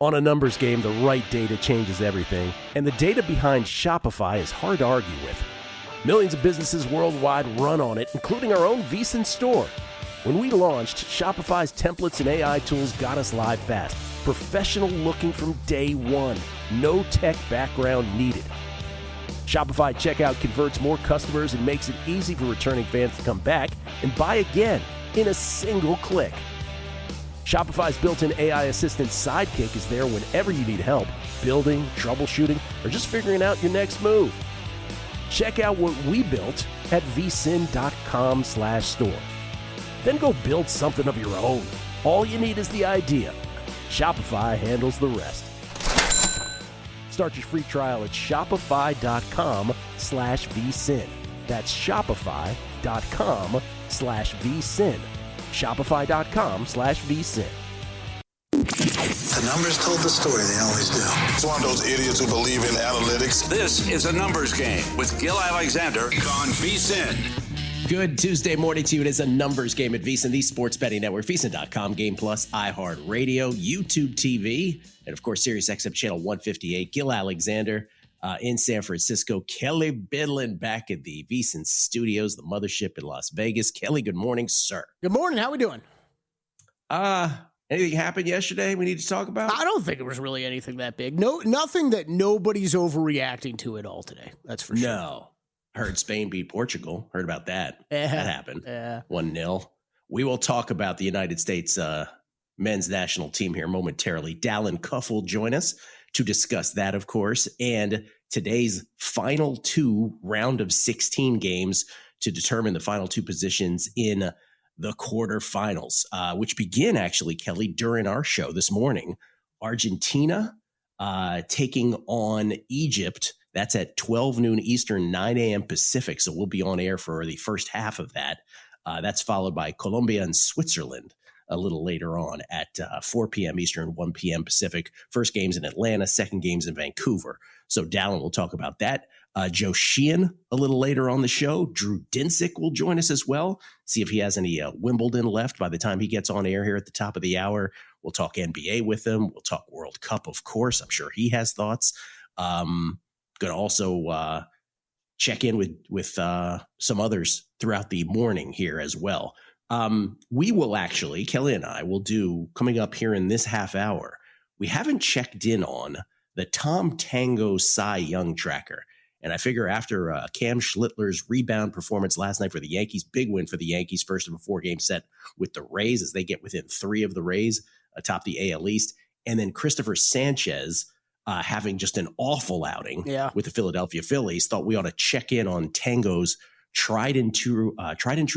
On a numbers game, the right data changes everything, and the data behind Shopify is hard to argue with. Millions of businesses worldwide run on it, including our own VSiN store. When we launched, Shopify's templates and AI tools got us live fast. Professional looking from day one. No tech background needed. Shopify checkout converts more customers and makes it easy for returning fans to come back and buy again in a single click. Shopify's built-in AI assistant Sidekick is there whenever you need help, building, troubleshooting, or just figuring out your next move. Check out what we built at vsin.com/store. Then go build something of your own. All you need is the idea. Shopify handles the rest. Start your free trial at shopify.com/vsin. That's shopify.com/vsin. Shopify.com/vsin. The numbers told the story, they always do. It's one of those idiots who believe in analytics. This is a numbers game with Gill Alexander on VSiN. Good Tuesday morning to you. It is a numbers game at VSiN, the sports betting network, VSiN.com, Game Plus, iHeartRadio, YouTube TV, and of course, Sirius XM channel 158. Gill Alexander in San Francisco. Kelley Bydlon back at the VSiN studios, the mothership in Las Vegas. Kelley, good morning, sir. Good morning. How we doing? Anything happened yesterday we need to talk about? I don't think it was really anything that big. No, nothing that nobody's overreacting to at all today. That's for sure. No. Heard Spain beat Portugal. Heard about that. That happened. 1-0. We will talk about the United States men's national team here momentarily. Dalen Cuff will join us to discuss that, of course, and today's final two round of 16 games to determine the final two positions in the quarterfinals, which begin actually, Kelley, during our show this morning. Argentina taking on Egypt. That's at 12 noon Eastern, 9 a.m. Pacific. So we'll be on air for the first half of that. That's followed by Colombia and Switzerland a little later on at 4 p.m. Eastern, 1 p.m. Pacific. First game's in Atlanta, second game's in Vancouver. So Dalen will talk about that. Joe Sheehan a little later on the show. Drew Dinsick will join us as well. See if he has any Wimbledon left by the time he gets on air here at the top of the hour. We'll talk NBA with him. We'll talk World Cup, of course. I'm sure he has thoughts. Going to also check in with some others throughout the morning here as well. We will actually, Kelley and I will do, coming up here in this half hour, we haven't checked in on the Tom Tango Cy Young tracker. And I figure after Cam Schlittler's rebound performance last night for the Yankees, big win for the Yankees, first of a 4-game set with the Rays as they get within 3 of the Rays atop the AL East. And then Christopher Sanchez having just an awful outing with the Philadelphia Phillies. Thought we ought to check in on Tango's tried and true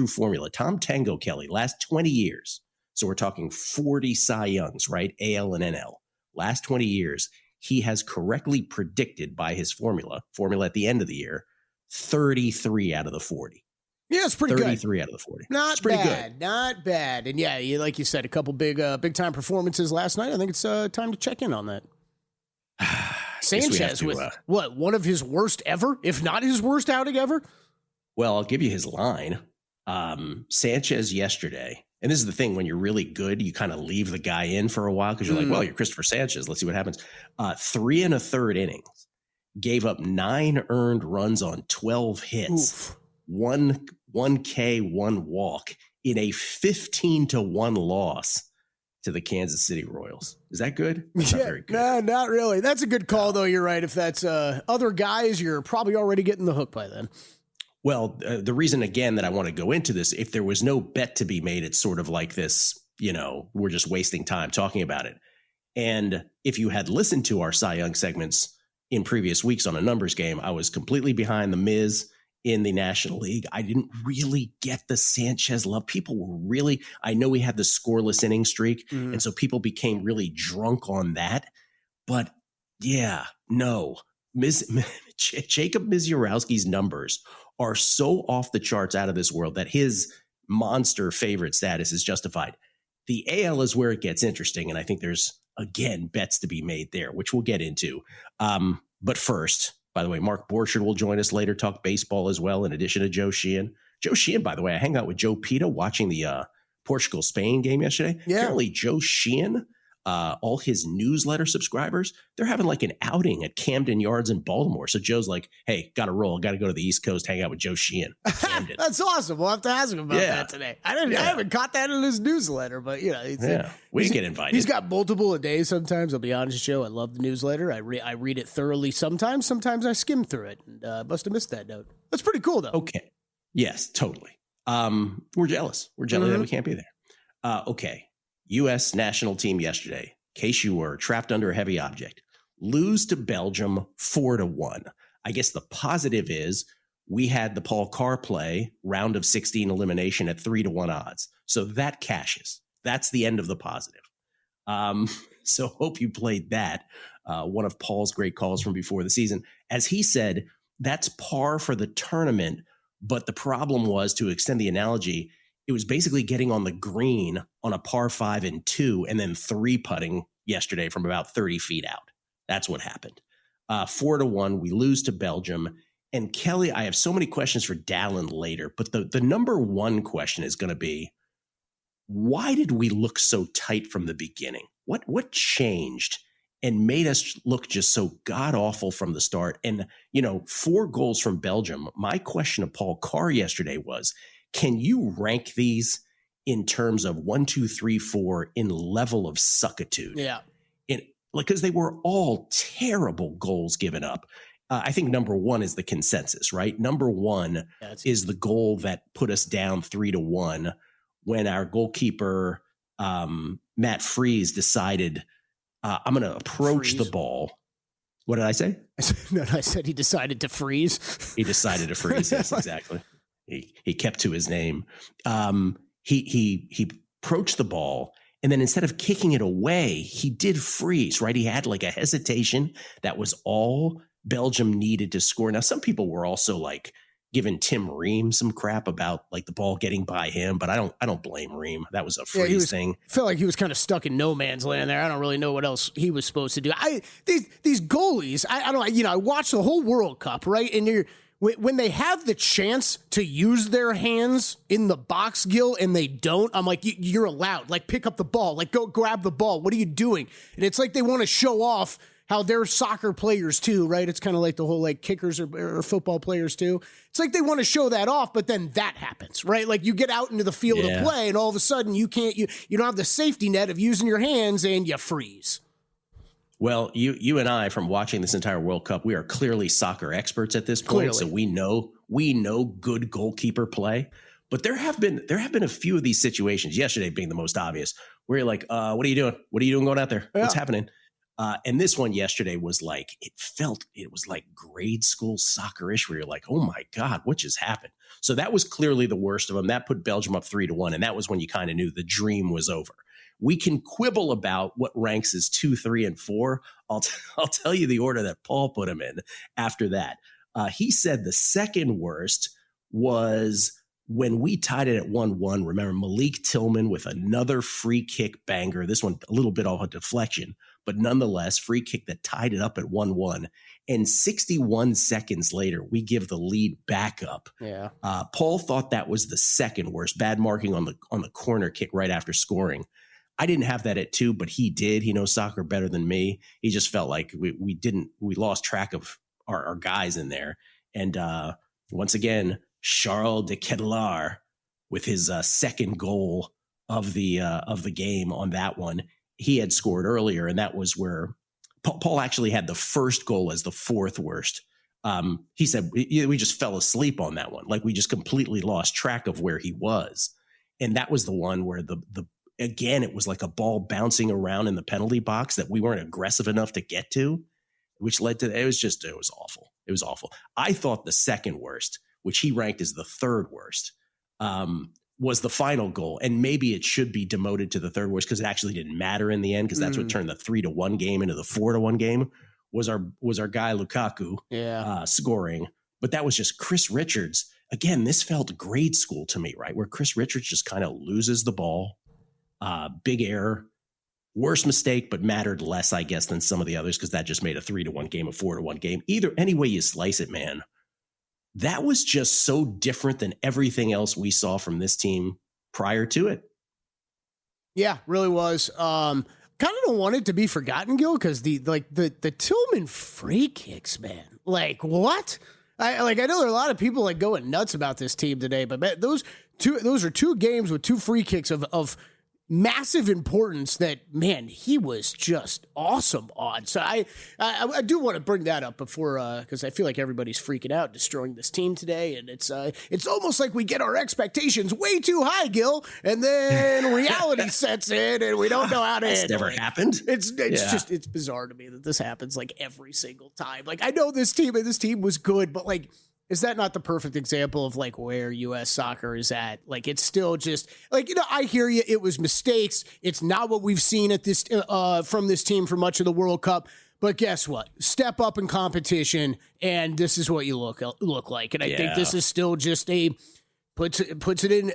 formula. Tom Tango, Kelley, last 20 years. So we're talking 40 Cy Youngs, right? AL and NL. Last 20 years, he has correctly predicted by his formula at the end of the year, 33 out of the 40. Yeah, it's pretty 33 good. out of the 40. Not pretty bad. Good. Not bad. And yeah, like you said, a couple big time performances last night. I think it's time to check in on that. Sanchez with one of his worst ever, if not his worst outing ever? Well, I'll give you his line. Sanchez yesterday, and this is the thing, when you're really good, you kind of leave the guy in for a while because you're like, well, you're Christopher Sanchez. Let's see what happens. 3 1/3 innings, gave up 9 earned runs on 12 hits, Oof. 1 K, 1 walk in a 15-1 loss to the Kansas City Royals. Is that good? That's not very good. No, not really. That's a good call, though. You're right. If that's other guys, you're probably already getting the hook by then. Well, the reason, again, that I want to go into this, if there was no bet to be made, it's sort of like this, we're just wasting time talking about it. And if you had listened to our Cy Young segments in previous weeks on a numbers game, I was completely behind the Miz in the National League. I didn't really get the Sanchez love. People were really, I know he had the scoreless inning streak, and so people became really drunk on that. But yeah, no, Jacob Misiorowski's numbers are so off the charts, out of this world, that his monster favorite status is justified. The AL is where it gets interesting, and I think there's, again, bets to be made there, which we'll get into. But first, by the way, Mark Borchard will join us later, talk baseball as well, in addition to Joe Sheehan. Joe Sheehan, by the way, I hang out with Joe Pita watching the Portugal-Spain game yesterday. Yeah. Apparently, Joe Sheehan all his newsletter subscribers, they're having like an outing at Camden Yards in Baltimore. So Joe's like, hey, got to roll. Got to go to the East Coast, hang out with Joe Sheehan. That's awesome. We'll have to ask him about that today. I haven't caught that in his newsletter, but we get invited. He's got multiple a day sometimes. I'll be honest, Joe. I love the newsletter. I read it thoroughly sometimes. Sometimes I skim through it. And must have missed that note. That's pretty cool, though. Okay. Yes, totally. We're jealous. We're jealous that we can't be there. Okay. U.S. national team yesterday, in case you were trapped under a heavy object, lose to Belgium 4-1. I guess the positive is we had the Paul Carr play round of 16 elimination at 3-1 odds. So that cashes. That's the end of the positive. So hope you played that. One of Paul's great calls from before the season. As he said, that's par for the tournament. But the problem was, to extend the analogy, it was basically getting on the green on a par 5 and 2 and then 3 putting yesterday from about 30 feet out. That's what happened. 4-1, we lose to Belgium. And Kelley, I have so many questions for Dalen later, but the number one question is going to be, why did we look so tight from the beginning? What changed and made us look just so god-awful from the start? And, 4 goals from Belgium. My question to Paul Carr yesterday was, can you rank these in terms of 1, 2, 3, 4 in level of suckitude? Yeah. Because they were all terrible goals given up. I think number one is the consensus, right? Number one is the goal that put us down 3-1 when our goalkeeper, Matt Freese, decided, I'm going to approach the ball. What did I say? I said he decided to freeze. He decided to freeze. Yes, exactly. He kept to his name. He approached the ball, and then instead of kicking it away, he did freeze, right? He had like a hesitation. That was all Belgium needed to score. Now, some people were also like giving Tim Ream some crap about like the ball getting by him, but I don't blame Ream. That was a freeze thing. I felt like he was kind of stuck in no man's land there. I don't really know what else he was supposed to do. These goalies, I watched the whole World Cup, right? And when they have the chance to use their hands in the box, Gill, and they don't, I'm like, you're allowed. Like, pick up the ball. Like, go grab the ball. What are you doing? And it's like they want to show off how they're soccer players too, right? It's kind of like the whole like kickers or football players too. It's like they want to show that off, but then that happens, right? Like you get out into the field of play and all of a sudden you don't have the safety net of using your hands and you freeze. Well, you and I, from watching this entire World Cup, we are clearly soccer experts at this point. So we know good goalkeeper play. But there have been a few of these situations, yesterday being the most obvious, where you're like, what are you doing? What are you doing going out there? What's happening? And this one yesterday was like, it was like grade school soccer-ish, where you're like, oh my God, what just happened? So that was clearly the worst of them. That put Belgium up 3-1. And that was when you kind of knew the dream was over. We can quibble about what ranks as 2, 3, and 4. I'll tell you the order that Paul put them in after that. He said the second worst was when we tied it at 1-1. Remember, Malik Tillman with another free kick banger. This one a little bit off a deflection, but nonetheless, free kick that tied it up at 1-1. And 61 seconds later, we give the lead back up. Yeah. Paul thought that was the second worst. Bad marking on the corner kick right after scoring. I didn't have that at 2, but he did. He knows soccer better than me. He just felt like we lost track of our guys in there. And once again, Charles de Ketelaere with his second goal of the game on that one. He had scored earlier, and that was where Paul actually had the first goal as the 4th worst. He said we just fell asleep on that one. Like we just completely lost track of where he was. And that was the one where again, it was like a ball bouncing around in the penalty box that we weren't aggressive enough to get to, which led to, it was awful. It was awful. I thought the second worst, which he ranked as the 3rd worst, was the final goal. And maybe it should be demoted to the 3rd worst because it actually didn't matter in the end, because that's what turned the 3-1 game into the 4-1 game, was our guy Lukaku scoring. But that was just Chris Richards. Again, this felt grade school to me, right? Where Chris Richards just kind of loses the ball. Big error, worst mistake, but mattered less, I guess, than some of the others, because that just made a 3-1 game, a 4-1 game. Any way you slice it, man, that was just so different than everything else we saw from this team prior to it. Yeah, really was. kind of don't want it to be forgotten, Gill, because the Tillman free kicks, man. Like, what? I know there are a lot of people like going nuts about this team today, but man, those are two games with two free kicks of massive importance that, man, he was just awesome on. So I do want to bring that up before, because I feel like everybody's freaking out destroying this team today, and it's almost like we get our expectations way too high, Gill, and then reality sets in and we don't know how to handle it. Never happened. It's bizarre to me that this happens like every single time. Like, I know this team was good, but like, is that not the perfect example of like where U.S. soccer is at? Like, it's still just like, I hear you. It was mistakes. It's not what we've seen at this from this team for much of the World Cup. But guess what? Step up in competition, and this is what you look like. And I think this is still just puts it in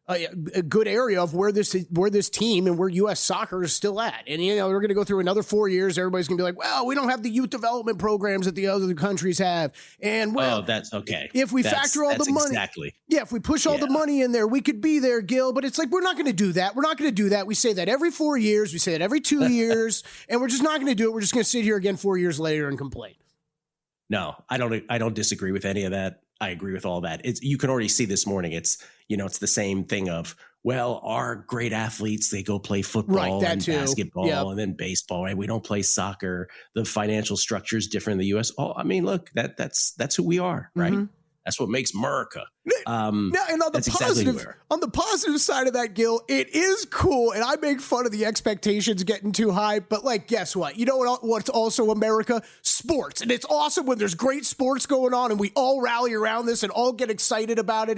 a good area of where this team and where U.S. soccer is still at. And, we're going to go through another 4 years. Everybody's going to be like, well, we don't have the youth development programs that the other countries have. And, well, that's okay. If we factor all the money. Exactly. Yeah, if we push all the money in there, we could be there, Gill. But it's like, we're not going to do that. We're not going to do that. We say that every 4 years. We say that every 2 years. And we're just not going to do it. We're just going to sit here again 4 years later and complain. No, I don't disagree with any of that. I agree with all that. You can already see this morning. It's the same thing of, well, our great athletes, they go play football and basketball and then baseball, right? We don't play soccer. The financial structure is different in the U.S. Oh, I mean, look, that's who we are, right? Mm-hmm. That's what makes America. And on the positive side of that, Gill, it is cool, and I make fun of the expectations getting too high. But like, guess what? You know what's also America? Sports, and it's awesome when there's great sports going on, and we all rally around this and all get excited about it.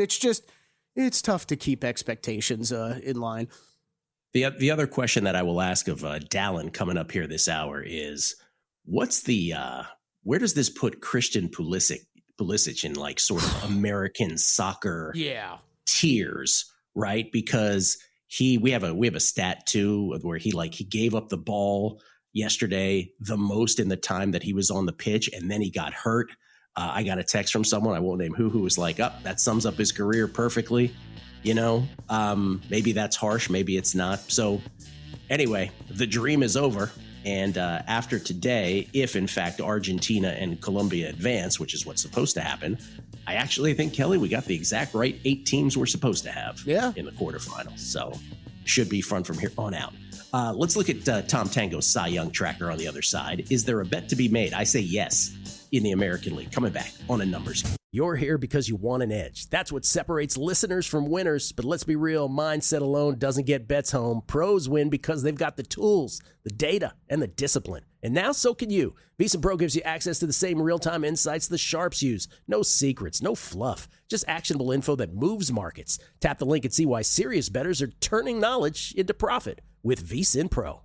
It's tough to keep expectations in line. The other question that I will ask of Dalen coming up here this hour is, what's where does this put Christian Pulisic in like sort of American soccer tiers, right? Because we have a stat too where he gave up the ball yesterday the most in the time that he was on the pitch, and then he got hurt. I got a text from someone, I won't name who was like, that sums up his career perfectly. Maybe that's harsh, maybe it's not. So anyway, the dream is over. And after today, if in fact Argentina and Colombia advance, which is what's supposed to happen, I actually think, Kelley, we got the exact right 8 teams we're supposed to have in the quarterfinals. So should be fun from here on out. Let's look at Tom Tango's Cy Young tracker on the other side. Is there a bet to be made? I say yes in the American League. Coming back on a numbers. You're here because you want an edge. That's what separates listeners from winners. But let's be real, mindset alone doesn't get bets home. Pros win because they've got the tools, the data, and the discipline. And now so can you. VEASAN Pro gives you access to the same real-time insights the sharps use. No secrets, no fluff, just actionable info that moves markets. Tap the link and see why serious bettors are turning knowledge into profit with VEASAN Pro.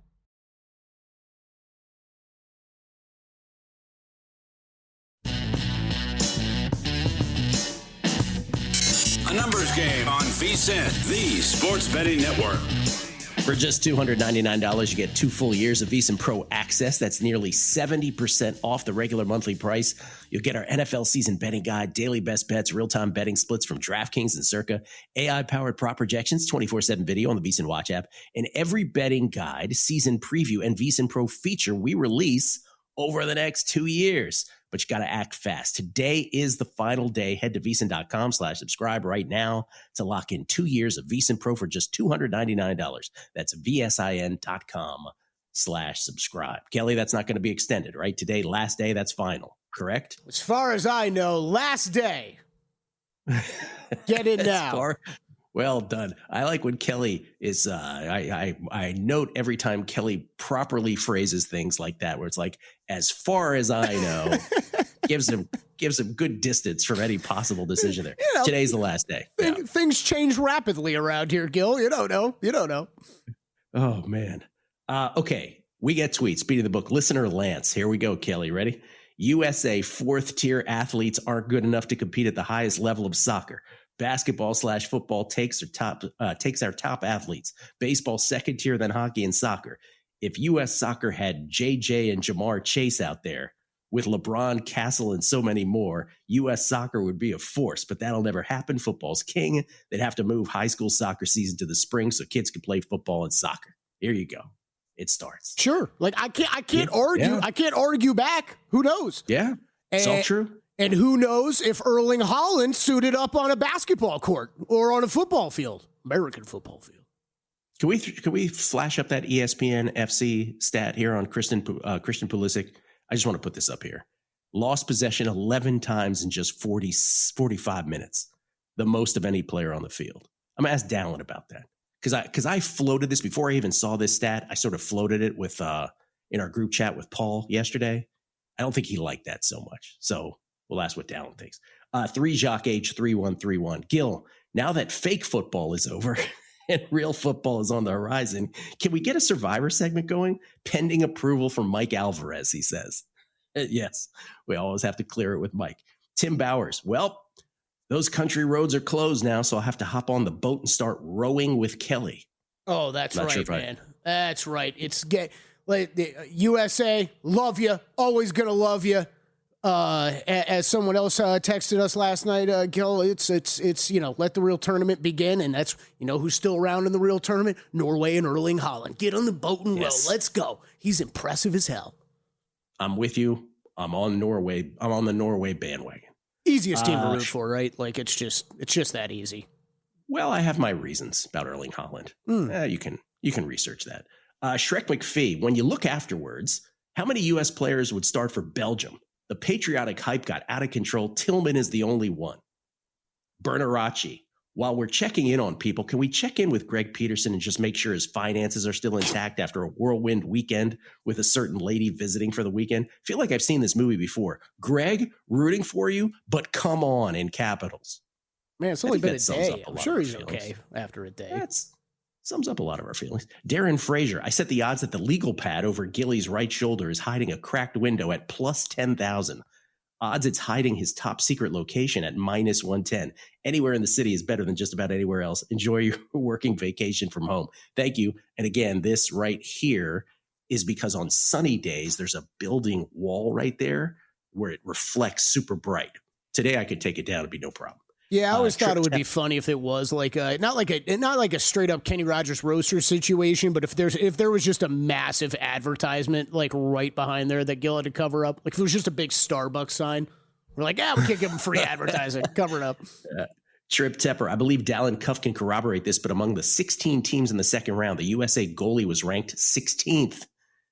A numbers game on VEASAN, the sports betting network. For just $299, you get 2 full years of VEASAN Pro access. That's nearly 70% off the regular monthly price. You'll get our NFL season betting guide, daily best bets, real-time betting splits from DraftKings and Circa, AI-powered prop projections, 24/7 video on the VEASAN Watch app, and every betting guide, season preview, and VEASAN Pro feature we release over the next 2 years. But you got to act fast. Today is the final day. Head to VEASAN.com/subscribe right now to lock in 2 years of VEASAN Pro for just $299. That's VSIN.com/subscribe. Kelley, that's not going to be extended, right? Today, last day, that's final, correct? As far as I know, last day. Get in now. Well done. I like when Kelley is, I note every time Kelley properly phrases things like that, where it's like, as far as I know, gives him good distance from any possible decision there. Today's the last day. Things change rapidly around here, Gill. You don't know. Oh, man. Okay. We get tweets. Beating the book. Listener Lance. Here we go, Kelley. Ready? USA 4th tier athletes aren't good enough to compete at the highest level of soccer. Basketball/football takes our top athletes. Baseball 2nd tier, then hockey and soccer. If U.S. soccer had JJ and Jamar Chase out there with LeBron, Castle, and so many more, U.S. soccer would be a force, but that'll never happen. Football's king. They'd have to move high school soccer season to the spring so kids could play football and soccer. Here you go. it starts. Sure. Like I can't argue. Yeah. I can't argue back. Who knows? Yeah. It's all true. And who knows if Erling Haaland suited up on a basketball court or on a football field, American football field. Can we flash up that ESPN FC stat here on Christian Pulisic? I just want to put this up here. Lost possession 11 times in just 45 minutes, the most of any player on the field. I'm going to ask Dalen about that because I floated this before I even saw this stat. I sort of floated it with in our group chat with Paul yesterday. I don't think he liked that so much. So we'll ask what Dalen thinks. 3 Jacques H 3131. Gill, now that fake football is over and real football is on the horizon, can we get a Survivor segment going? Pending approval from Mike Alvarez, he says. Yes, we always have to clear it with Mike. Tim Bowers, well, those country roads are closed now, so I'll have to hop on the boat and start rowing with Kelley. Oh, that's right, man. That's right. It's like the USA, love you, always gonna love you. As someone else texted us last night, Gill, it's let the real tournament begin, and that's who's still around in the real tournament, Norway and Erling Haaland. Get on the boat and row. Let's go. He's impressive as hell. I'm with you. I'm on Norway. I'm on the Norway bandwagon. Easiest team to root for, right? Like it's just that easy. Well, I have my reasons about Erling Haaland. You can research that. Shrek McPhee, when you look afterwards, how many U.S. players would start for Belgium? The patriotic hype got out of control. Tillman is the only one. Bernaracci, while we're checking in on people, can we check in with Greg Peterson and just make sure his finances are still intact after a whirlwind weekend with a certain lady visiting for the weekend? I feel like I've seen this movie before. Greg, rooting for you, but come on in capitals. Man, it's only been a day. I'm sure he's okay after a day. That sums up a lot of our feelings. Darren Frazier, I set the odds that the legal pad over Gilly's right shoulder is hiding a cracked window at plus 10,000. Odds it's hiding his top secret location at minus 110. Anywhere in the city is better than just about anywhere else. Enjoy your working vacation from home. Thank you. And again, this right here is because on sunny days, there's a building wall right there where it reflects super bright. Today, I could take it down. It'd be no problem. Yeah, I always thought it would be funny if it was like not like a straight up Kenny Rogers roaster situation, but if there was just a massive advertisement like right behind there that Gill had to cover up, like if it was just a big Starbucks sign, we're like, we can't give him free advertising, cover it up. Trip Tepper, I believe Dalen Cuff can corroborate this, but among the 16 teams in the second round, the USA goalie was ranked 16th.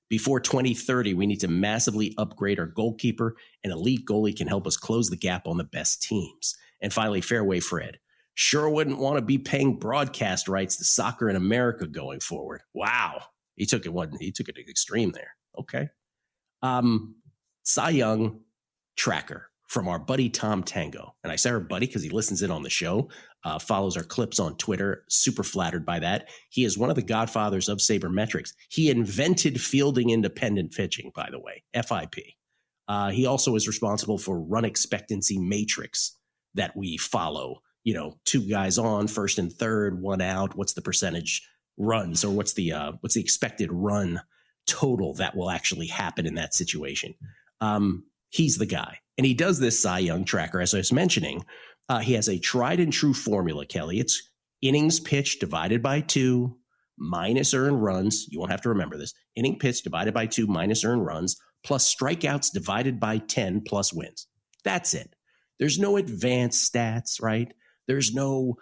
Before 2030, we need to massively upgrade our goalkeeper. An elite goalie can help us close the gap on the best teams. And finally, Fairway Fred. Sure wouldn't want to be paying broadcast rights to soccer in America going forward. Wow. He took it to extreme there. Okay. Cy Young tracker from our buddy Tom Tango. And I say our buddy because he listens in on the show, follows our clips on Twitter. Super flattered by that. He is one of the godfathers of sabermetrics. He invented fielding independent pitching, by the way, FIP. He also is responsible for run expectancy matrix that we follow, 2 guys on, first and third, 1 out. What's the percentage runs, or what's the expected run total that will actually happen in that situation? He's the guy, and he does this Cy Young tracker, as I was mentioning. He has a tried and true formula, Kelley. It's innings pitched divided by 2 minus earned runs. You won't have to remember this. Inning pitched divided by 2 minus earned runs plus strikeouts divided by 10 plus wins. That's it. There's no advanced stats, right? There's no,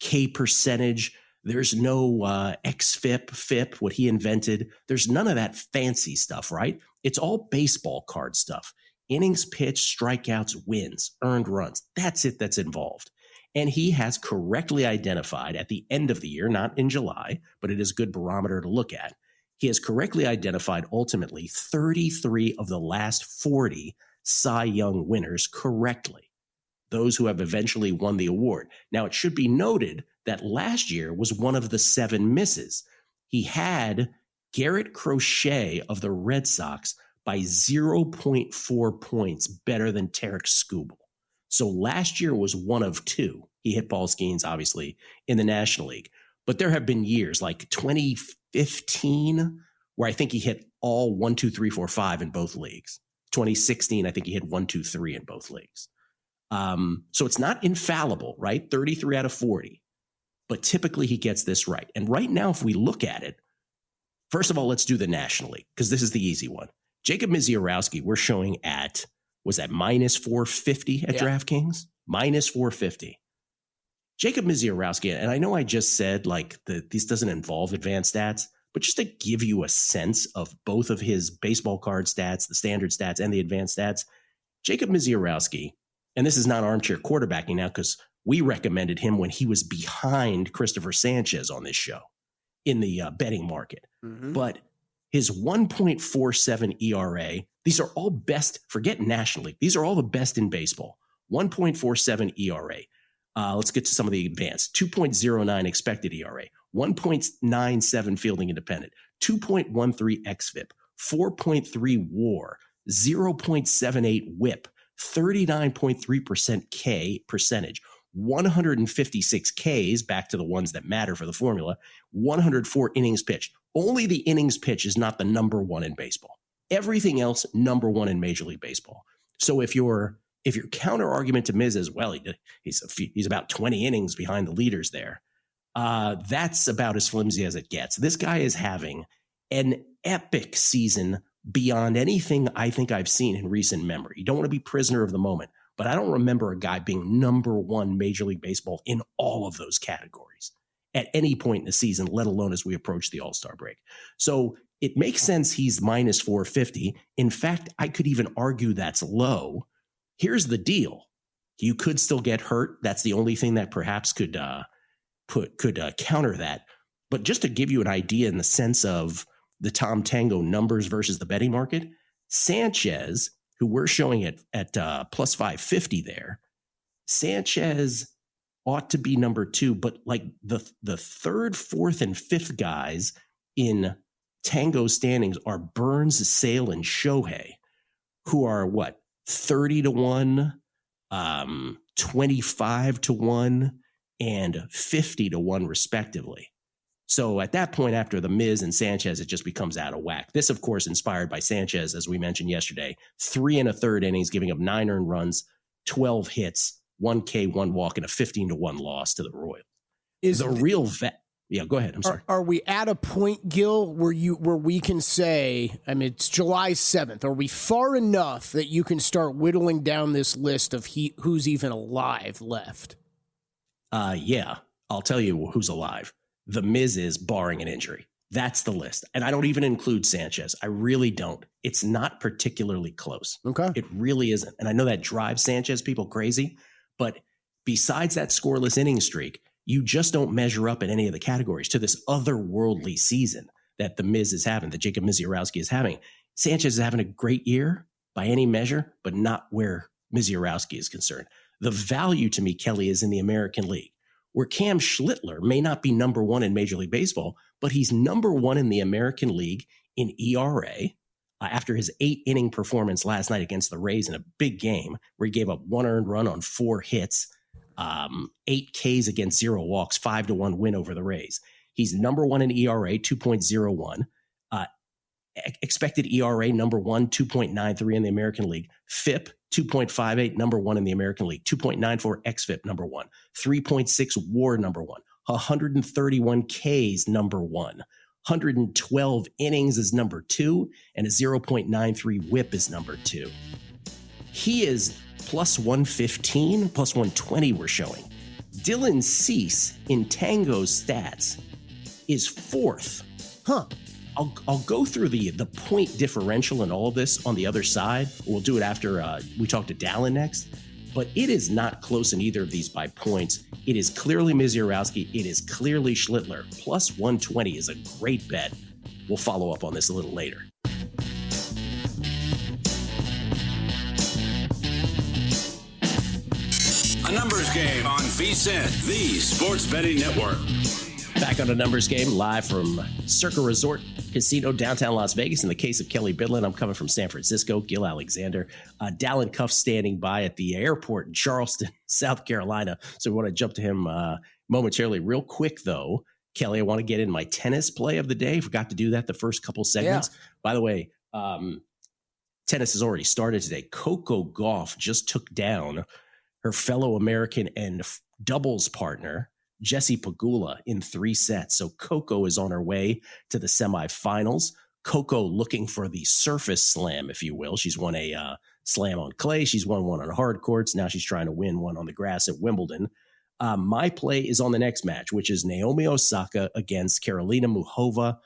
K percentage. There's no XFIP, FIP, what he invented. There's none of that fancy stuff, right? It's all baseball card stuff. Innings pitched, strikeouts, wins, earned runs. That's it that's involved. And he has correctly identified at the end of the year, not in July, but it is a good barometer to look at. He has correctly identified ultimately 33 of the last 40 Cy Young winners correctly, those who have eventually won the award. Now, it should be noted that last year was one of the 7 misses. He had Garrett Crochet of the Red Sox by 0.4 points better than Tarek Skubal. So last year was one of 2. He hit Paul Skeens, obviously, in the National League. But there have been years like 2015 where I think he hit all 1, 2, 3, 4, 5 in both leagues. 2016, I think he hit 1, 2, 3 in both leagues. So it's not infallible, right? 33 out of 40. But typically he gets this right. And right now, if we look at it, First of all, let's do the National League because this is the easy one. Jacob Misiorowski, we're showing at, was that minus 450 at DraftKings? Minus 450. Jacob Misiorowski, and I know I just said like this doesn't involve advanced stats, but just to give you a sense of both of his baseball card stats, the standard stats and the advanced stats, Jacob Misiorowski, and this is not armchair quarterbacking now because we recommended him when he was behind Christopher Sanchez on this show in the betting market. But his 1.47 ERA, these are all best, forget National League, these are all the best in baseball. 1.47 ERA. Let's get to some of the advanced. 2.09 expected ERA, 1.97 fielding independent, 2.13 xFIP, 4.3 WAR, 0.78 WHIP, 39.3% K percentage, 156 Ks, back to the ones that matter for the formula, 104 innings pitched. Only the innings pitch is not the number one in baseball. Everything else, number one in Major League Baseball. So if your counter argument to Miz is, well, he's about 20 innings behind the leaders there, that's about as flimsy as it gets. This guy is having an epic season beyond anything I think I've seen in recent memory. You don't want to be prisoner of the moment, but I don't remember a guy being number one Major League Baseball in all of those categories at any point in the season, let alone as we approach the All-Star break. So it makes sense he's minus 450. In fact, I could even argue that's low. Here's the deal. You could still get hurt. That's the only thing that perhaps could counter that. But just to give you an idea in the sense of the Tom Tango numbers versus the betting market, Sanchez, who we're showing at plus 550 there, Sanchez ought to be number two, but like the third, fourth, and fifth guys in Tango standings are Burns, Sale, and Shohei, who are what, 30-1, 25-1, and 50-1 respectively. So at that point, after the Miz and Sanchez, it just becomes out of whack. This, of course, inspired by Sanchez, as we mentioned yesterday, 3 1/3 innings, giving up 9 earned runs, 12 hits, 1 K, 1 walk, and a 15-1 loss to the Royals. Is the real vet? Yeah, go ahead. I'm sorry. Are we at a point, Gill, where we can say, I mean, it's July 7th. Are we far enough that you can start whittling down this list of who's even alive left? Yeah, I'll tell you who's alive. The Miz is, barring an injury. That's the list. And I don't even include Sanchez. I really don't. It's not particularly close. Okay. It really isn't. And I know that drives Sanchez people crazy, but besides that scoreless inning streak, you just don't measure up in any of the categories to this otherworldly season that the Miz is having, that Jacob Misiorowski is having. Sanchez is having a great year by any measure, but not where Misiorowski is concerned. The value to me, Kelley, is in the American League, where Cam Schlittler may not be number one in Major League Baseball, but he's number one in the American League in ERA after his 8-inning performance last night against the Rays in a big game where he gave up 1 earned run on 4 hits, 8 Ks against 0 walks, 5-1 win over the Rays. He's number one in ERA, 2.01. Expected ERA, number one, 2.93 in the American League. FIP, 2.58, number one in the American League. 2.94 xFIP, number one. 3.6 WAR, number one. 131 Ks, number one. 112 innings is number two, and a 0.93 WHIP is number two. He is plus 115, plus 120 we're showing. Dylan Cease in Tango's stats is fourth. I'll go through the point differential and all of this on the other side. We'll do it after we talk to Dalen next. But it is not close in either of these by points. It is clearly Misiorowski. It is clearly Schlittler. Plus 120 is a great bet. We'll follow up on this a little later. A numbers game on VSiN, the sports betting network. Back on a numbers game, live from Circa Resort Casino, downtown Las Vegas. In the case of Kelley Bydlon, I'm coming from San Francisco. Gill Alexander, Dalen Cuff standing by at the airport in Charleston, South Carolina. So we want to jump to him momentarily. Real quick, though, Kelley, I want to get in my tennis play of the day. Forgot to do that the first couple segments. Yeah. By the way, tennis has already started today. Coco Gauff just took down her fellow American and doubles partner, Jessie Pegula in 3 sets. So Coco is on her way to the semifinals. Coco looking for the surface slam, if you will. She's won a slam on clay. She's won one on hard courts. Now she's trying to win one on the grass at Wimbledon. My play is on the next match, which is Naomi Osaka against Karolina Muchova.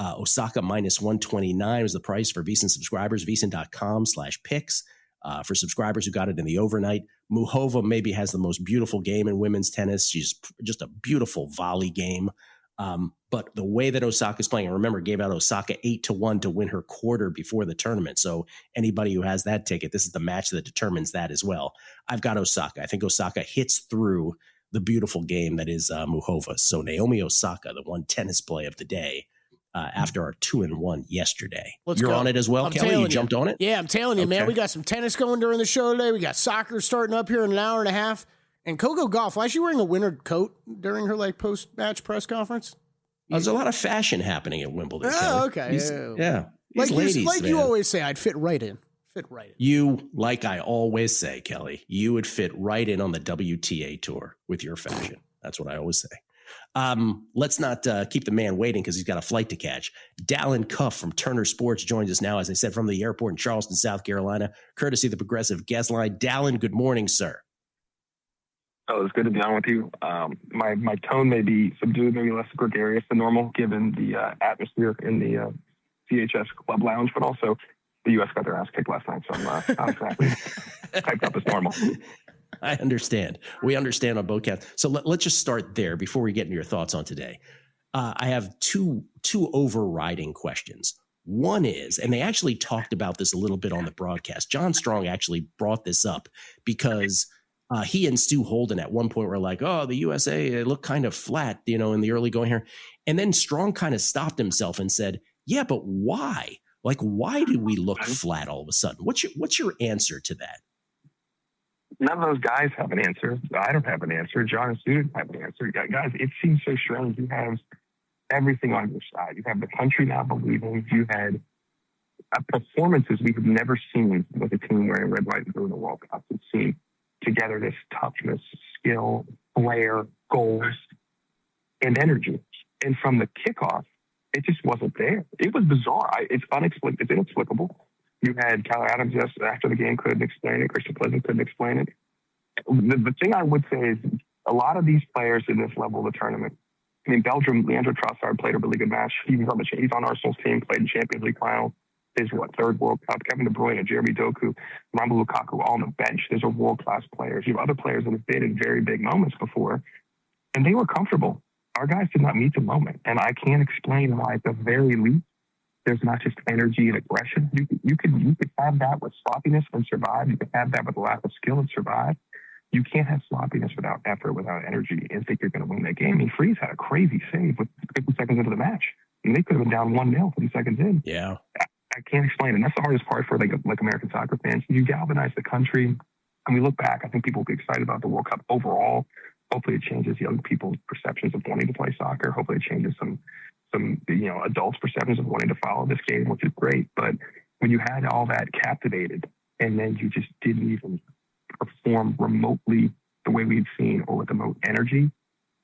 Osaka minus 129 was the price for VSiN subscribers, vsin.com/picks. For subscribers who got it in the overnight, Muchova maybe has the most beautiful game in women's tennis. She's just a beautiful volley game. But the way that Osaka is playing, and remember, gave out Osaka 8-1 to win her quarter before the tournament. So anybody who has that ticket, this is the match that determines that as well. I've got Osaka. I think Osaka hits through the beautiful game that is Muchova. So Naomi Osaka, the one tennis play of the day, after our 2-1 yesterday. You're on it as well, Kelley? You jumped on it? Yeah, I'm telling you, man. We got some tennis going during the show today. We got soccer starting up here in an hour and a half. And Coco Gauff, why is she wearing a winter coat during her post-match press conference? There's a lot of fashion happening at Wimbledon. Oh, Kelley. okay. Yeah. These ladies, you always say, I'd fit right in. You, like I always say, Kelley, you would fit right in on the WTA tour with your fashion. That's what I always say. Let's not keep the man waiting because he's got a flight to catch. Dalen Cuff from Turner Sports joins us now, as I said, from the airport in Charleston, South Carolina, courtesy of the Progressive Guest Line. Dalen, good morning, sir. Oh, it's good to be on with you. My tone may be subdued, maybe less gregarious than normal, given the atmosphere in the CHS Club Lounge, but also the U.S. got their ass kicked last night, so I'm not exactly hyped up as normal. I understand. We understand on both counts. So let's just start there before we get into your thoughts on today. I have two overriding questions. One is, and they actually talked about this a little bit on the broadcast. John Strong actually brought this up because he and Stu Holden at one point were like, oh, the USA looked kind of flat, in the early going here. And then Strong kind of stopped himself and said, yeah, but why? Why do we look flat all of a sudden? What's your answer to that? None of those guys have an answer. I don't have an answer. John and Stu don't have an answer. Guys, it seems so strange. You have everything on your side. You have the country now believing. You had performances we have never seen with a team wearing red, white, and blue in the World Cup. We've seen togetherness, toughness, skill, flair, goals, and energy. And from the kickoff, it just wasn't there. It was bizarre. It's inexplicable. You had Cal Adams after the game couldn't explain it. Christian Pleasant couldn't explain it. The thing I would say is a lot of these players in this level of the tournament, Belgium, Leandro Trossard played a really good match. He's on Arsenal's team, played in Champions League final. His third World Cup. Kevin De Bruyne, Jeremy Doku, Romelu Lukaku, all on the bench. Those are world-class players. You have other players that have been in very big moments before, and they were comfortable. Our guys did not meet the moment, and I can't explain why at the very least there's not just energy and aggression. You could have that with sloppiness and survive. You could have that with a lack of skill and survive. You can't have sloppiness without effort, without energy, and think you're going to win that game. Freeze had a crazy save with 50 seconds into the match. They could have been down 1-0 50 seconds in. Yeah. I can't explain it. And that's the hardest part for like American soccer fans. You galvanize the country. And we look back, I think people will be excited about the World Cup overall. Hopefully it changes young people's perceptions of wanting to play soccer. Hopefully it changes some adults' perceptions of wanting to follow this game, which is great. But when you had all that captivated and then you just didn't even perform remotely the way we'd seen or with the most energy,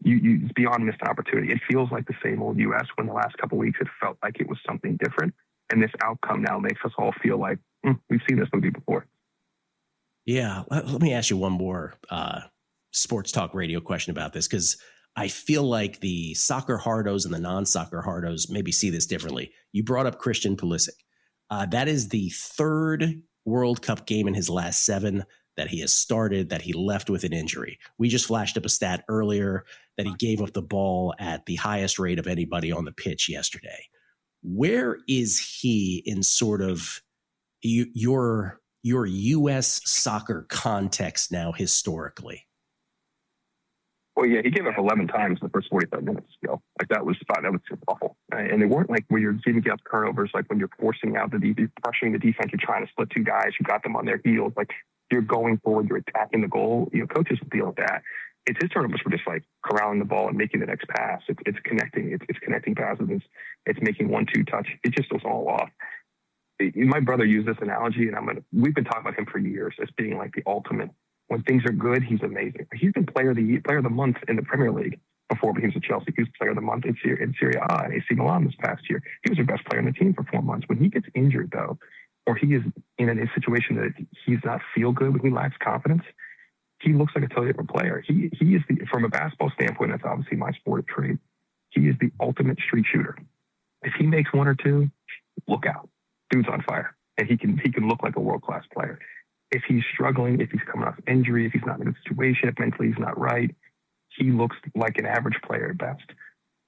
it's beyond missed opportunity. It feels like the same old U.S. when the last couple of weeks it felt like it was something different. And this outcome now makes us all feel like we've seen this movie before. Yeah. Let me ask you one more sports talk radio question about this, because I feel like the soccer hardos and the non-soccer hardos maybe see this differently. You brought up Christian Pulisic. That is the third World Cup game in his last 7 that he has started that he left with an injury. We just flashed up a stat earlier that he gave up the ball at the highest rate of anybody on the pitch yesterday. Where is he in sort of your U.S. soccer context now historically? Well, yeah, he gave up 11 times in the first 45 minutes. That was just awful. And they weren't like where you're giving up turnovers, like when you're forcing out you're pressuring the defense, you're trying to split 2 guys, you got them on their heels, like you're going forward, you're attacking the goal. Coaches will deal with that. It's his turnovers were just like corralling the ball and making the next pass. It's connecting. It's connecting passes. It's making 1-2 touch. It just was all off. My brother used this analogy, and we've been talking about him for years as being like the ultimate. When things are good, he's amazing. He's been player of the month in the Premier League before, but he was at Chelsea. He was player of the month in Serie A and AC Milan this past year. He was their best player on the team for 4 months. When he gets injured, though, or he is in a situation that he's not feel good, when he lacks confidence, he looks like a totally different player. He is from a basketball standpoint, that's obviously my sport of trade. He is the ultimate street shooter. If he makes one or two, look out. Dude's on fire. And he can look like a world-class player. If he's struggling, if he's coming off injury, if he's not in a good situation, if mentally he's not right, he looks like an average player at best.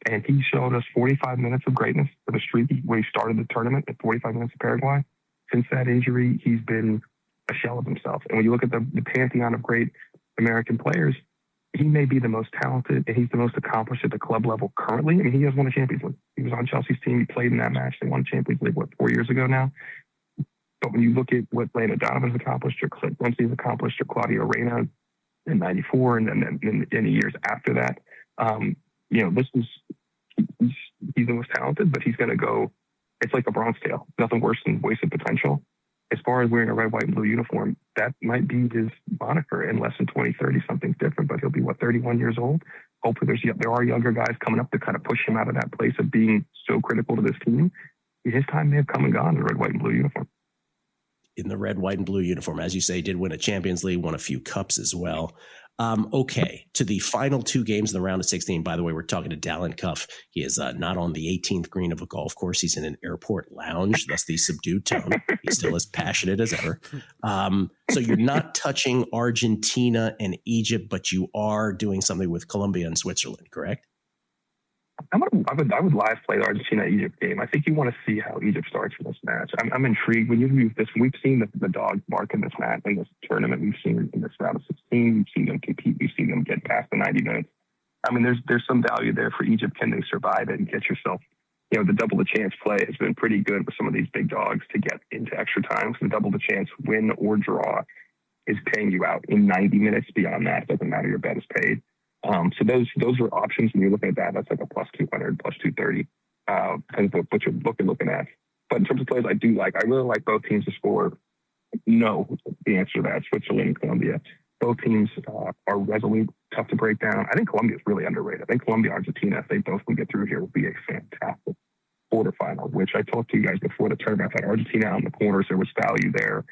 And he showed us 45 minutes of greatness for the streak when he started the tournament at 45 minutes of Paraguay. Since that injury, he's been a shell of himself. And when you look at the pantheon of great American players, he may be the most talented and he's the most accomplished at the club level currently. I mean, he has won a Champions League. He was on Chelsea's team. He played in that match. They won Champions League, 4 years ago now? But when you look at what Landon Donovan's accomplished, or Clint Dempsey's accomplished, or Claudio Reyna in '94, and then in the years after that, he's the most talented, but he's going to go. It's like a bronze tail. Nothing worse than wasted potential. As far as wearing a red, white, and blue uniform, that might be his moniker. Unless in 2030 something's different, but he'll be 31 years old. Hopefully, there are younger guys coming up to kind of push him out of that place of being so critical to this team. His time may have come and gone in the red, white, and blue uniform. In the red, white, and blue uniform, as you say, did win a Champions League, won a few cups as well. Okay, to the final two games in the round of 16. By the way, we're talking to Dalen Cuff. He is not on the 18th green of a golf course. He's in an airport lounge, thus the subdued tone. He's still as passionate as ever. So you're not touching Argentina and Egypt, but you are doing something with Colombia and Switzerland, correct? I would live play the Argentina-Egypt game. I think you want to see how Egypt starts for this match. I'm intrigued. When you view this, we've seen the dog bark in this match, in this tournament. We've seen in this round of 16. We've seen them compete. We've seen them get past the 90 minutes. I mean, there's some value there for Egypt. Can they survive it and get yourself, the double the chance play has been pretty good with some of these big dogs to get into extra time. So the double the chance win or draw is paying you out in 90 minutes. Beyond that, it doesn't matter. Your bet is paid. So those are options when you're looking at that. That's like a plus 200, plus 230, depends what you're looking at. But in terms of plays I do like, I really like both teams to score. No, the answer to that, Switzerland and Colombia. Both teams are resolute, tough to break down. I think Colombia is really underrated. I think Colombia, Argentina, if they both can get through here, will be a fantastic quarterfinal, which I talked to you guys before the tournament. I had Argentina out in the corners. There was value there,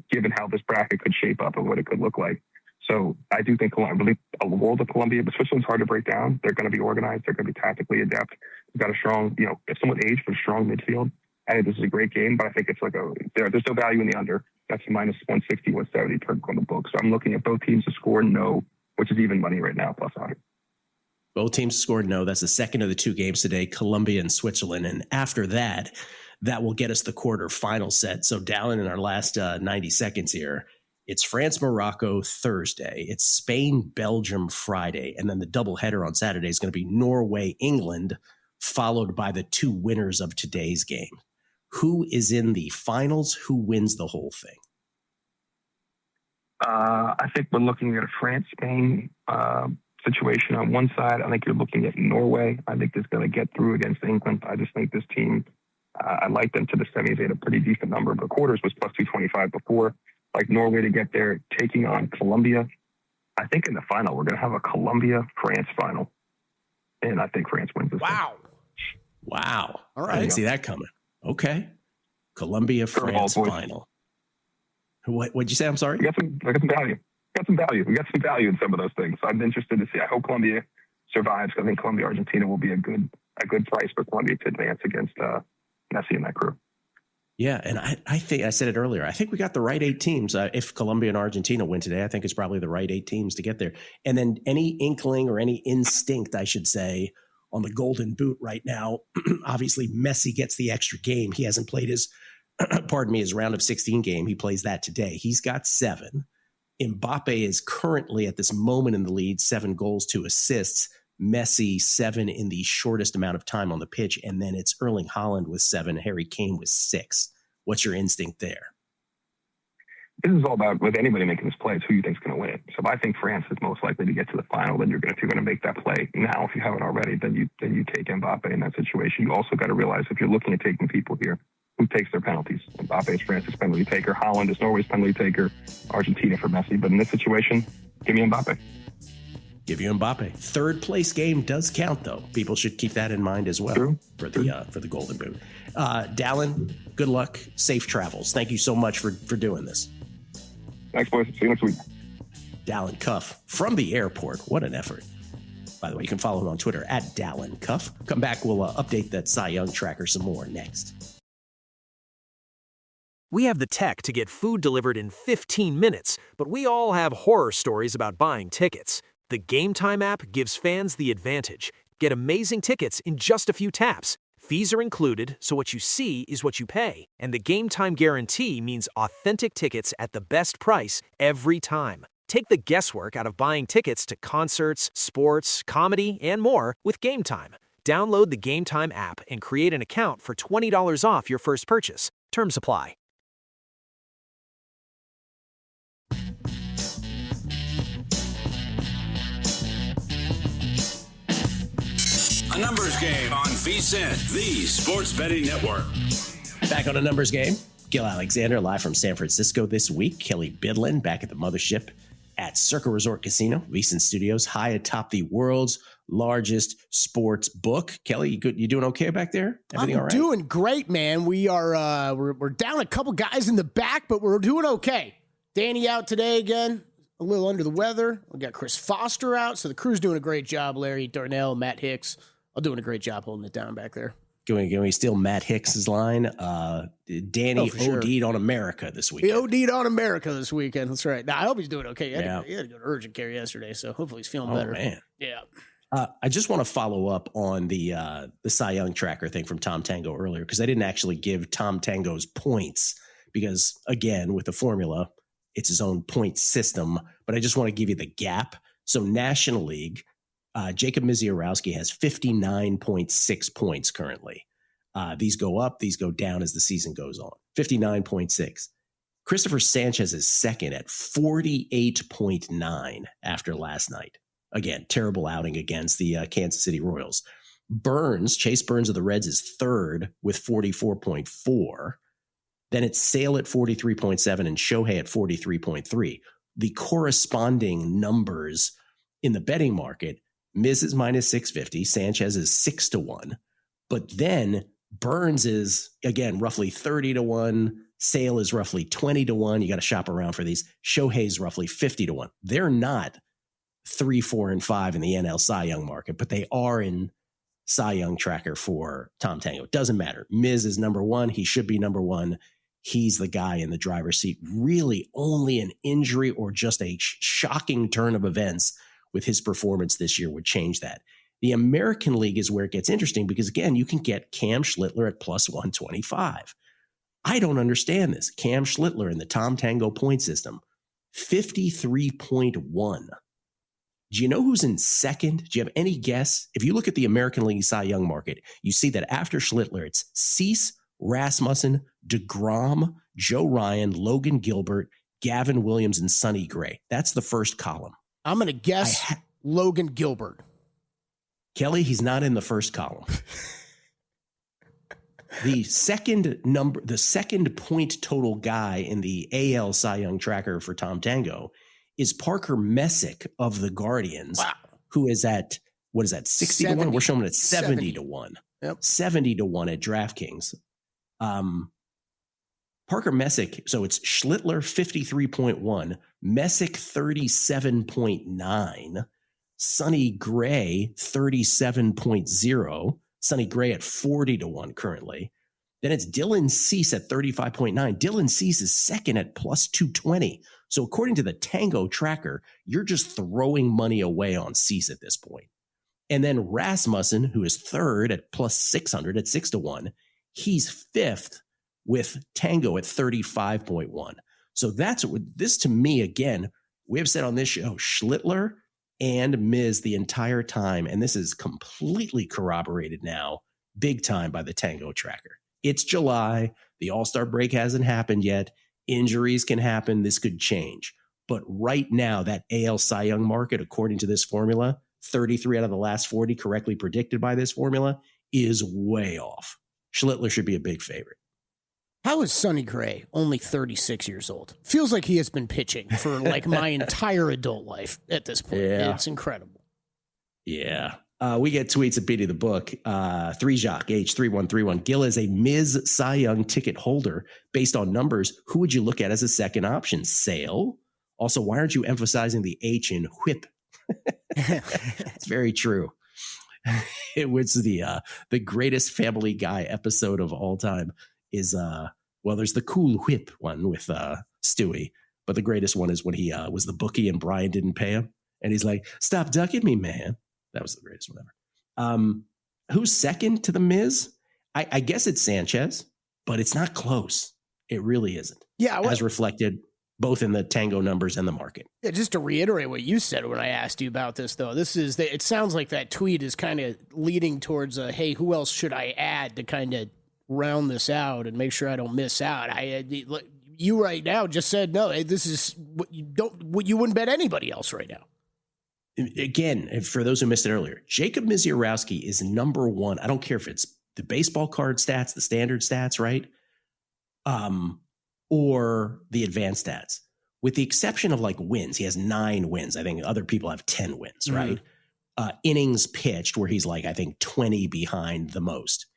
given how this bracket could shape up and what it could look like. So I do think really a world of Colombia, but Switzerland's hard to break down. They're going to be organized. They're going to be tactically adept. They've got a strong, if someone aged, but a strong midfield. I think this is a great game, but I think it's like there's no value in the under. That's minus 160, 170 per on the book. So I'm looking at both teams to score no, which is even money right now, plus 100. Both teams scored no. That's the second of the two games today, Colombia and Switzerland. And after that, that will get us the quarterfinal set. So Dalen, in our last 90 seconds here, it's France-Morocco Thursday. It's Spain-Belgium Friday. And then the doubleheader on Saturday is going to be Norway-England, followed by the two winners of today's game. Who is in the finals? Who wins the whole thing? I think we're looking at a France-Spain situation on one side. I think you're looking at Norway. I think it's going to get through against England. I just think this team, I like them to the semis. They had a pretty decent number, but quarters was plus 225 before. Like Norway to get there, taking on Colombia. I think in the final, we're going to have a Colombia-France final. And I think France wins this Wow. All right. I didn't see that coming. Okay. Colombia-France final. What'd you say? I'm sorry? I got some value. We got some value in some of those things. So I'm interested to see. I hope Colombia survives. I think Colombia-Argentina will be a good price for Colombia to advance against Messi and that crew. Yeah, and I think I said it earlier. I think we got the right 8 teams. If Colombia and Argentina win today, I think it's probably the right 8 teams to get there. And then any inkling or any instinct, I should say, on the Golden Boot right now. Obviously, Messi gets the extra game. He hasn't played his round of 16 game. He plays that today. He's got 7. Mbappe is currently at this moment in the lead, 7 goals, 2 assists. Messi 7 in the shortest amount of time on the pitch, and then it's Erling Haaland with 7, Harry Kane with 6. What's your instinct there? This is all about, with anybody making this play, it's who you think is going to win. So if I think France is most likely to get to the final, then if you're going to make that play now, if you haven't already, then you take Mbappe in that situation. You also got to realize if you're looking at taking people here, who takes their penalties? Mbappe is France's penalty taker. Haaland is Norway's penalty taker. Argentina for Messi. But in this situation, give me Mbappe. Give you Mbappe. Third place game does count, though. People should keep that in mind as well. True. For the Golden Boot. Dalen, good luck. Safe travels. Thank you so much for doing this. Thanks, boys. See you next week. Dalen Cuff from the airport. What an effort. By the way, you can follow him on Twitter at Dalen Cuff. Come back. We'll update that Cy Young tracker some more next. We have the tech to get food delivered in 15 minutes, but we all have horror stories about buying tickets. The Game Time app gives fans the advantage. Get amazing tickets in just a few taps. Fees are included, so what you see is what you pay. And the Game Time guarantee means authentic tickets at the best price every time. Take the guesswork out of buying tickets to concerts, sports, comedy, and more with Game Time. Download the Game Time app and create an account for $20 off your first purchase. Terms apply. A numbers game on VSiN, the sports betting network. Back on a numbers game. Gill Alexander live from San Francisco this week. Kelley Bydlon back at the mothership at Circa Resort Casino, VSiN Studios, high atop the world's largest sports book. Kelley, you doing okay back there? Everything all right? Doing great, man. We are we're down a couple guys in the back, but we're doing okay. Danny out today again, a little under the weather. We got Chris Foster out, so the crew's doing a great job. Larry Darnell, Matt Hicks, all doing a great job holding it down back there. Can we steal Matt Hicks's line? Danny OD'd on America this weekend. He OD'd on America this weekend. That's right. Now, I hope he's doing okay. He had to go to urgent care yesterday, so hopefully he's feeling better. Man. Yeah. I just want to follow up on the Cy Young tracker thing from Tom Tango earlier, because I didn't actually give Tom Tango's points because, again, with the formula, it's his own point system. But I just want to give you the gap. So National League, Jacob Misiorowski has 59.6 points currently. These go up, these go down as the season goes on. 59.6. Christopher Sanchez is second at 48.9 after last night. Again, terrible outing against the Kansas City Royals. Chase Burns of the Reds is third with 44.4. Then it's Sale at 43.7 and Shohei at 43.3. The corresponding numbers in the betting market, Miz is minus 650, Sanchez is 6-1. But then Burns is, again, roughly 30-1. Sale is roughly 20-1. You got to shop around for these. Shohei's roughly 50-1. They're not 3, 4, and 5 in the NL Cy Young market, but they are in Cy Young tracker for Tom Tango. It doesn't matter. Miz is number one. He should be number one. He's the guy in the driver's seat. Really only an injury or just a shocking turn of events with his performance this year would change that. The American League is where it gets interesting because, again, you can get Cam Schlittler at plus 125. I don't understand this. Cam Schlittler in the Tom Tango point system, 53.1. Do you know who's in second? Do you have any guess? If you look at the American League Cy Young market, you see that after Schlittler, it's Cease, Rasmussen, DeGrom, Joe Ryan, Logan Gilbert, Gavin Williams, and Sonny Gray. That's the first column. I'm going to guess Logan Gilbert. Kelley, he's not in the first column. The second point total guy in the AL Cy Young tracker for Tom Tango is Parker Messick of the Guardians, who is at, 60-1? We're showing it at 70-1. Yep. 70-1 at DraftKings. Parker Messick, so it's Schlittler 53.1, Messick 37.9, Sonny Gray 37.0, Sonny Gray at 40-1 currently. Then it's Dylan Cease at 35.9. Dylan Cease is second at plus 220. So according to the Tango tracker, you're just throwing money away on Cease at this point. And then Rasmussen, who is third at plus 600 at 6-1, he's fifth with Tango at 35.1. So that's what this, to me, again, we have said on this show, Schlittler and Miz the entire time, and this is completely corroborated now, big time by the Tango tracker. It's July. The All-Star break hasn't happened yet. Injuries can happen. This could change. But right now, that AL Cy Young market, according to this formula, 33 out of the last 40 correctly predicted by this formula, is way off. Schlittler should be a big favorite. How is Sonny Gray only 36 years old? Feels like he has been pitching for like my entire adult life at this point. Yeah. It's incredible. Yeah. We get tweets at Beat of the Book. 3Jock, H3131. Gill is a Ms. Cy Young ticket holder based on numbers. Who would you look at as a second option? Sale? Also, why aren't you emphasizing the H in whip? It's very true. It was the greatest Family Guy episode of all time is, there's the Cool Whip one with Stewie, but the greatest one is when he was the bookie and Brian didn't pay him. And he's like, stop ducking me, man. That was the greatest one ever. Who's second to the Miz? I guess it's Sanchez, but it's not close. It really isn't. Yeah. As reflected both in the Tango numbers and the market. Yeah, just to reiterate what you said when I asked you about this, though, it sounds like that tweet is kind of leading towards, hey, who else should I add to kind of round this out and make sure I don't miss out? You right now just said, no, this is what you wouldn't bet anybody else right now. Again, for those who missed it earlier, Jacob Misiorowski is number one. I don't care if it's the baseball card stats, the standard stats, right? Or the advanced stats. With the exception of like wins, he has 9 wins. I think other people have 10 wins, right? Innings pitched where he's like, I think 20 behind the most.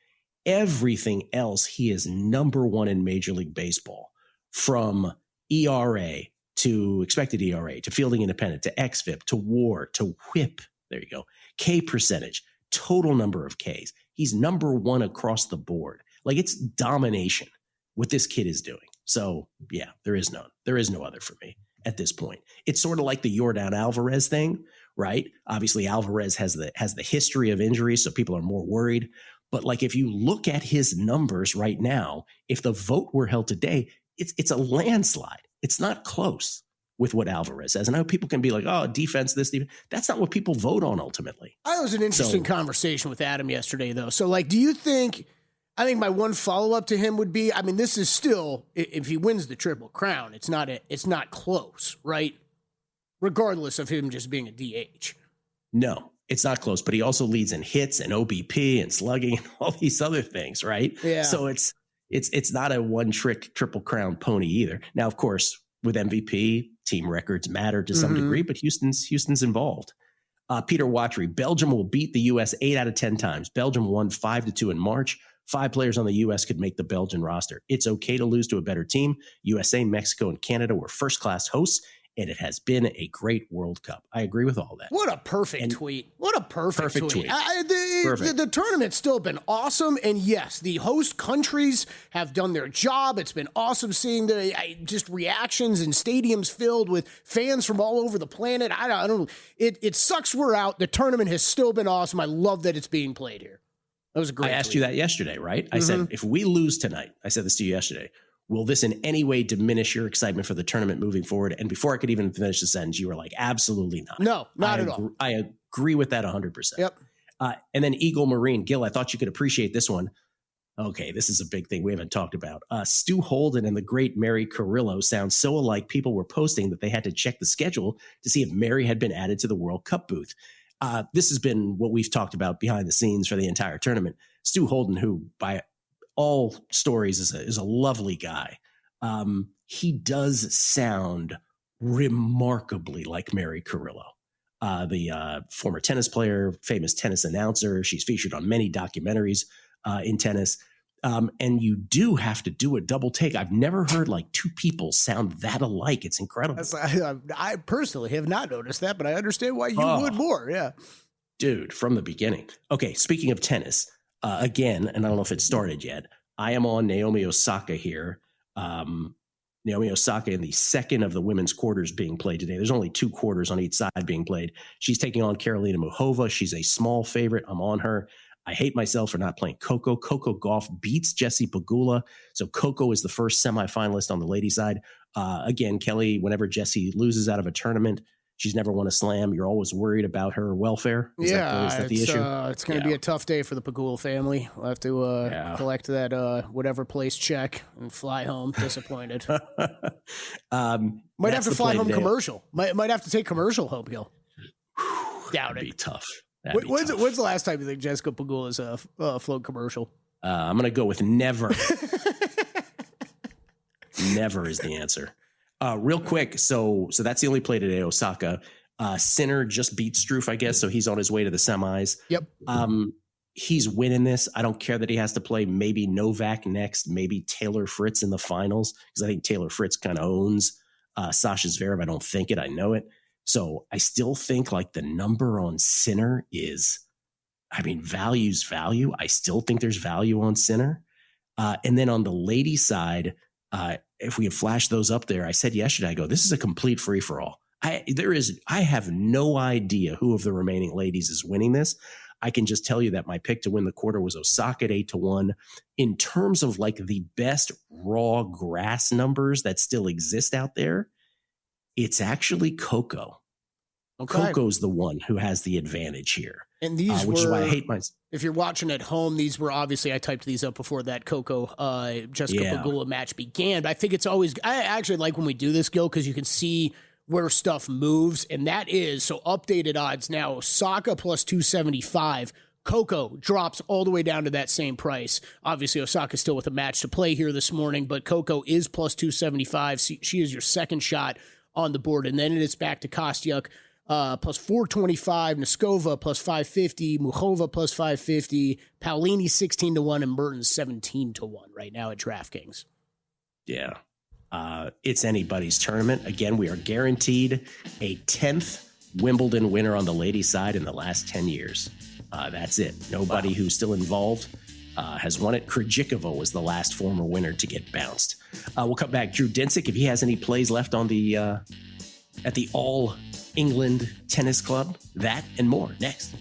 Everything else, he is number one in Major League Baseball, from ERA to expected ERA, to fielding independent, to xFIP, to WAR, to WHIP. There you go. K percentage, total number of Ks. He's number one across the board. Like, it's domination what this kid is doing. So yeah, there is no other for me at this point. It's sort of like the Yordan Alvarez thing, right? Obviously Alvarez has the history of injuries, so people are more worried. But like, if you look at his numbers right now, if the vote were held today, it's a landslide. It's not close with what Alvarez says. And I know people can be like, oh, defense, this, defense. That's not what people vote on ultimately. That was an interesting conversation with Adam yesterday, though. So, like, do you think, I think my one follow-up to him would be, I mean, this is still, if he wins the Triple Crown, it's not close, right? Regardless of him just being a DH. No, it's not close, but he also leads in hits and OBP and slugging and all these other things, right? Yeah. So it's not a one-trick Triple Crown pony either. Now, of course, with MVP, team records matter to some degree, but Houston's involved. Peter Watry, Belgium will beat the U.S. 8 out of 10 times. Belgium won 5-2 in March. 5 players on the U.S. could make the Belgian roster. It's okay to lose to a better team. USA, Mexico, and Canada were first-class hosts, and it has been a great World Cup. I agree with all that. What a perfect tweet. What a perfect tweet. Perfect. The tournament's still been awesome. And yes, the host countries have done their job. It's been awesome seeing the just reactions and stadiums filled with fans from all over the planet. I don't. It sucks we're out. The tournament has still been awesome. I love that it's being played here. That was a great I asked tweet. you that yesterday, right? I said, if we lose tonight, I said this to you yesterday, will this in any way diminish your excitement for the tournament moving forward? And before I could even finish the sentence, you were like, absolutely not. No, not at all. I agree with that 100%. Yep. And then Eagle Marine. Gill, I thought you could appreciate this one. Okay, this is a big thing we haven't talked about. Stu Holden and the great Mary Carrillo sound so alike, people were posting that they had to check the schedule to see if Mary had been added to the World Cup booth. This has been what we've talked about behind the scenes for the entire tournament. Stu Holden, who by all stories is a lovely guy. He does sound remarkably like Mary Carrillo, the former tennis player, famous tennis announcer. She's featured on many documentaries in tennis. And you do have to do a double take. I've never heard like 2 people sound that alike. It's incredible. I personally have not noticed that, but I understand why you would more. Yeah. Dude, from the beginning. Okay, speaking of tennis, again, and I don't know if it started yet, I am on Naomi Osaka here. Naomi Osaka in the second of the women's quarters being played today. There's only 2 quarters on each side being played. She's taking on Karolina Muchova. She's a small favorite. I'm on her. I hate myself for not playing Coco. Coco Gauff beats Jessie Pegula. So Coco is the first semifinalist on the ladies' side. Again, Kelley, whenever Jessie loses out of a tournament, she's never won a slam. You're always worried about her welfare. Is that the issue? It's going to be a tough day for the Pegula family. We'll have to collect that whatever place check and fly home disappointed. Might have to fly home commercial. Might have to take commercial home, Gill. Doubt it. Be tough. When's the last time you think Jessica Pegula's flown commercial? I'm going to go with never. Never is the answer. Real quick, so that's the only play today, Osaka. Sinner just beat Struff, I guess, so he's on his way to the semis. Yep. He's winning this. I don't care that he has to play maybe Novak next, maybe Taylor Fritz in the finals, because I think Taylor Fritz kind of owns Sasha Zverev. I don't think it. I know it. So I still think like the number on Sinner is, I mean, value's value. I still think there's value on Sinner. And then on the lady side, if we had flashed those up there, I said yesterday, I go, this is a complete free-for-all. I have no idea who of the remaining ladies is winning this. I can just tell you that my pick to win the quarter was Osaka at 8-1. In terms of like the best raw grass numbers that still exist out there, it's actually Coco. Okay. Coco's the one who has the advantage here. And these which were, is why I hate my. If you're watching at home, these were obviously, I typed these up before that Coco Jessica Pegula match began. But I think it's always, I actually like when we do this, Gill, because you can see where stuff moves. And that is, so updated odds now, Osaka plus 275. Coco drops all the way down to that same price. Obviously, Osaka's still with a match to play here this morning, but Coco is plus 275. She is your second shot on the board. And then it is back to Kostyuk. Plus 425, Neskova plus 550, Muchova plus 550, Paolini 16-1, and Mertens 17-1 right now at DraftKings. Yeah. It's anybody's tournament. Again, we are guaranteed a 10th Wimbledon winner on the ladies' side in the last 10 years. That's it. Nobody who's still involved has won it. Krejcikova was the last former winner to get bounced. We'll come back. Drew Dinsick, if he has any plays left on the at the All England Tennis Club, that and more next.